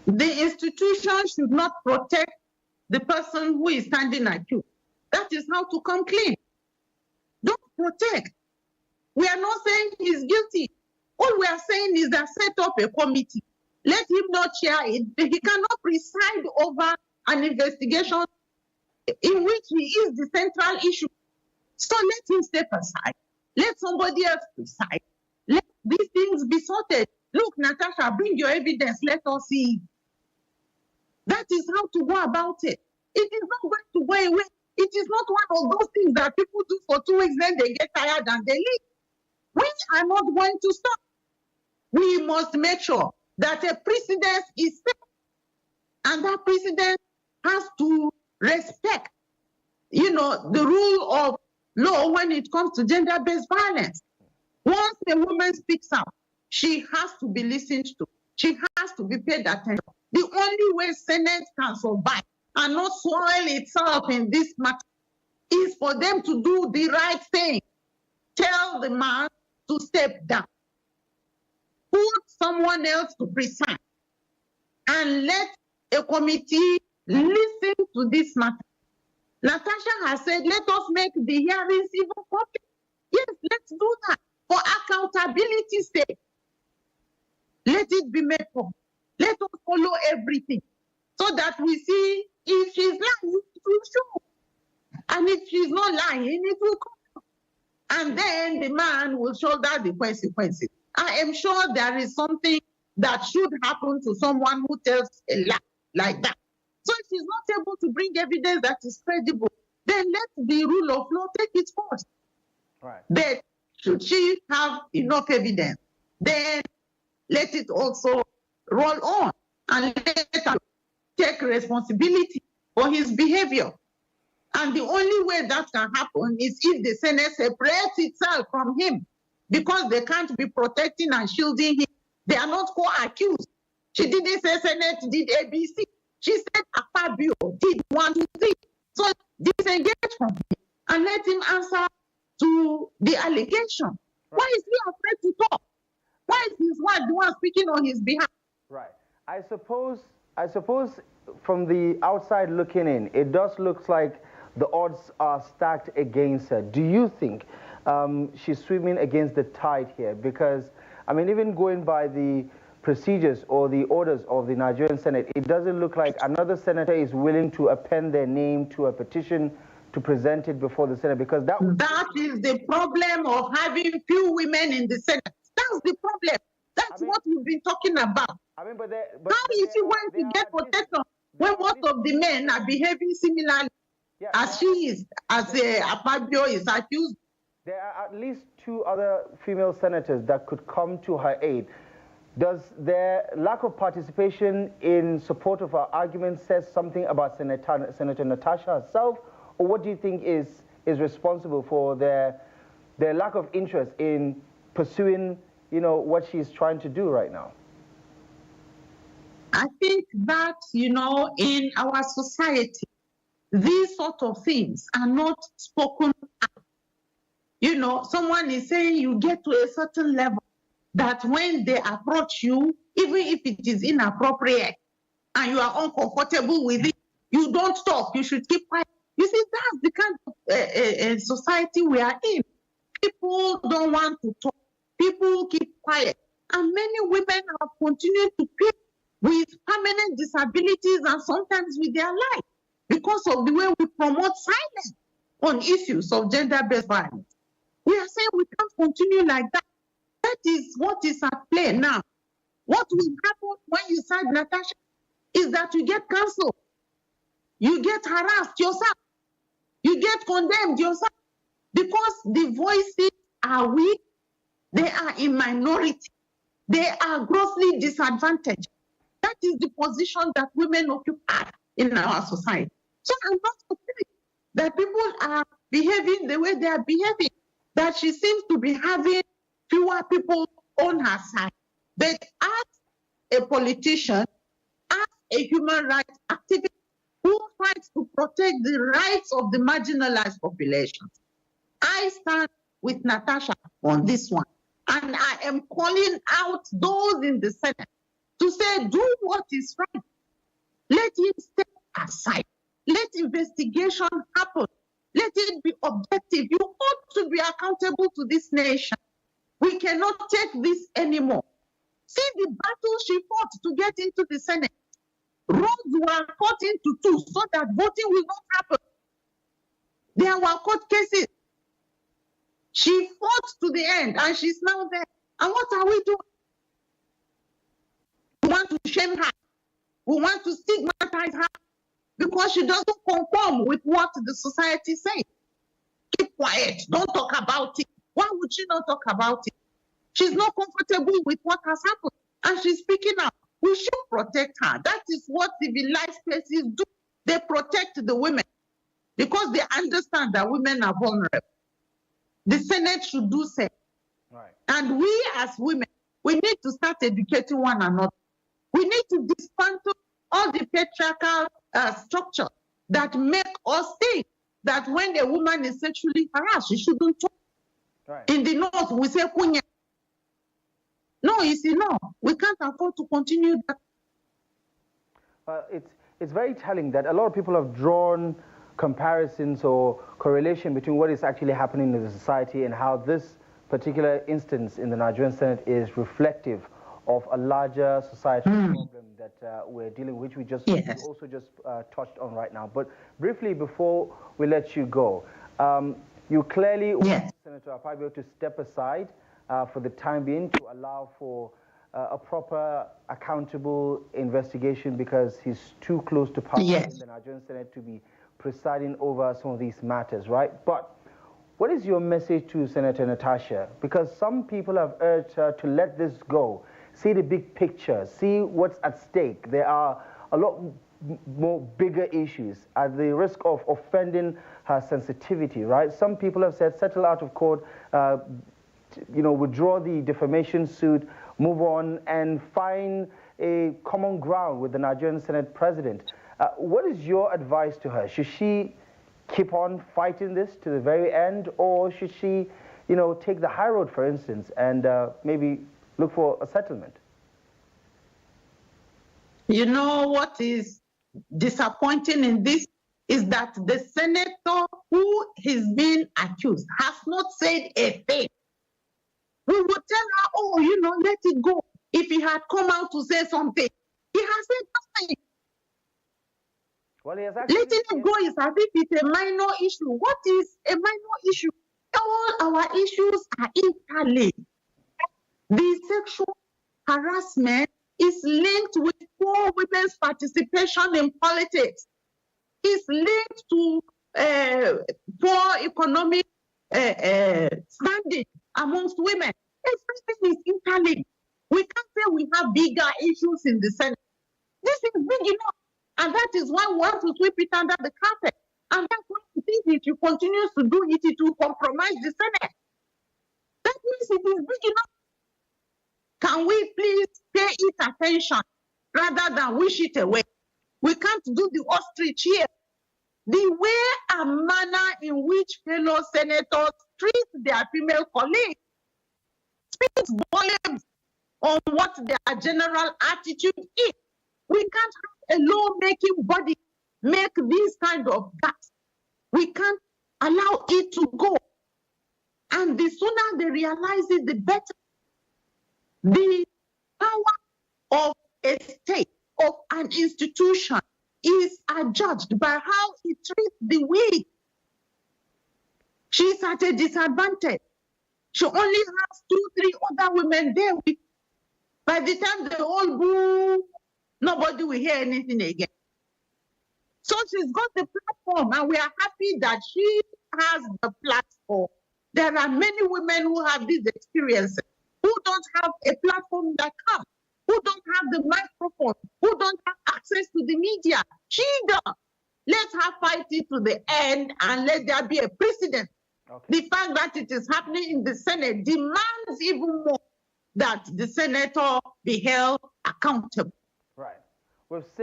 The institution should not protect the person who is standing accused. That is how to come clean. Don't protect. We are not saying he's guilty. All we are saying is that set up a committee. Let him not chair it. He cannot preside over an investigation in which he is the central issue. So let him step aside. Let somebody else decide. Let these things be sorted. Look, Natasha, bring your evidence. Let us see. That is how to go about it. It is not going to go away. It is not one of those things that people do for 2 weeks, then they get tired and they leave. We are not going to stop. We must make sure that a precedent is set, and that precedent has to respect, the rule of law when it comes to gender-based violence. Once a woman speaks out, she has to be listened to. She has to be paid attention. The only way Senate can survive and not soil itself in this matter is for them to do the right thing. Tell the man to step down. Put someone else to preside. And let a committee listen to this matter. Natasha has said, let us make the hearings even public. Yes, let's do that. For accountability's sake. Let it be made public. Let us follow everything so that we see if she's lying, it will show. And if she's not lying, it will come. And then the man will shoulder the consequences. I am sure there is something that should happen to someone who tells a lie like that. So if she's not able to bring evidence that is credible, then let the rule of law take its course. Right. But should she have enough evidence, then let it also roll on and let her take responsibility for his behavior. And the only way that can happen is if the Senate separates itself from him, because they can't be protecting and shielding him. They are not co-accused. She didn't say Senate did ABC. She said Akpabio did 1, 2, 3. So disengage from him and let him answer to the allegation. Right. Why is he afraid to talk? Why is his wife the one speaking on his behalf? Right. I suppose from the outside looking in, it does look like the odds are stacked against her. Do you think she's swimming against the tide here? Because, I mean, even going by the procedures or the orders of the Nigerian Senate, it doesn't look like another senator is willing to append their name to a petition to present it before the Senate, because that is the problem of having few women in the Senate. That's the problem. That's what we've been talking about. How is he going to get protection when most of the men are behaving similarly as she is, as Akpabio is accused? There are at least 2 other female senators that could come to her aid. Does their lack of participation in support of her argument say something about Senator Natasha herself, or what do you think is responsible for their lack of interest in pursuing, what she's trying to do right now? I think that, in our society, these sort of things are not spoken out. Someone is saying you get to a certain level that when they approach you, even if it is inappropriate and you are uncomfortable with it, you don't talk. You should keep quiet. You see, that's the kind of society we are in. People don't want to talk. People keep quiet. And many women have continued to live with permanent disabilities and sometimes with their life because of the way we promote silence on issues of gender-based violence. We are saying we can't continue like that. That is what is at play now. What will happen when you side Natasha is that you get cancelled. You get harassed yourself. You get condemned yourself. Because the voices are weak, they are in minority. They are grossly disadvantaged. That is the position that women occupy in our society. So I'm not surprised that people are behaving the way they are behaving, that she seems to be having fewer people on her side. But as a politician, as a human rights activist who fights to protect the rights of the marginalized populations, I stand with Natasha on this one. And I am calling out those in the Senate to say, do what is right. Let him step aside. Let investigation happen. Let it be objective. You ought to be accountable to this nation. We cannot take this anymore. See the battle she fought to get into the Senate. Roads were cut into two so that voting will not happen. There were court cases. She fought to the end and she's now there. And what are we doing? We want to shame her. We want to stigmatize her because she doesn't conform with what the society says. Keep quiet. Don't talk about it. Why would she not talk about it? She's not comfortable with what has happened. And she's speaking out. We should protect her. That is what civilized places do. They protect the women because they understand that women are vulnerable. The Senate should do so. Right. And we as women, we need to start educating one another. We need to dismantle all the patriarchal structures that make us think that when a woman is sexually harassed, she shouldn't talk. Right. In the north, we say kunya. No, you see, no, we can't afford to continue that. It's very telling that a lot of people have drawn comparisons or correlation between what is actually happening in the society and how this particular instance in the Nigerian Senate is reflective of a larger societal problem that we're dealing with, which we also just touched on right now. But briefly, before we let you go, you clearly want Senator Akpabio to step aside for the time being to allow for a proper, accountable investigation because he's too close to power in the Nigerian Senate to be presiding over some of these matters, right? But what is your message to Senator Natasha? Because some people have urged her to let this go, see the big picture, see what's at stake. There are a lot more bigger issues at the risk of offending her sensitivity, right? Some people have said settle out of court, withdraw the defamation suit, move on and find a common ground with the Nigerian Senate president. What is your advice to her? Should she keep on fighting this to the very end, or should she, take the high road, for instance, and maybe look for a settlement? You know what is disappointing in this is that the senator who is being accused has not said a thing. We would tell her, oh, let it go. If he had come out to say something, he has said nothing. Well, he has actually, letting it go is as if it's a minor issue. What is a minor issue? All our issues are interlinked. The sexual harassment is linked with poor women's participation in politics. It's linked to poor economic standing amongst women. Everything is interlinked. We can't say we have bigger issues in the Senate. This is big enough. And that is why we want to sweep it under the carpet. And that's why we think if you continue to do it, it will compromise the Senate. That means it is big enough. Can we please pay it attention rather than wish it away? We can't do the ostrich here. The way and manner in which fellow senators treat their female colleagues speaks volumes on what their general attitude is. We can't have a law-making body make these kind of gaps. We can't allow it to go. And the sooner they realize it, the better. The power of a state, of an institution, is adjudged by how it treats the weak. She's at a disadvantage. She only has 2-3 other women there. By the time they all boo, nobody will hear anything again. So she's got the platform, and we are happy that she has the platform. There are many women who have these experiences, who don't have a platform that comes, who don't have the microphone, who don't have access to the media. She does. Let her fight it to the end and let there be a precedent. Okay. The fact that it is happening in the Senate demands even more that the senator be held accountable. Right. We've seen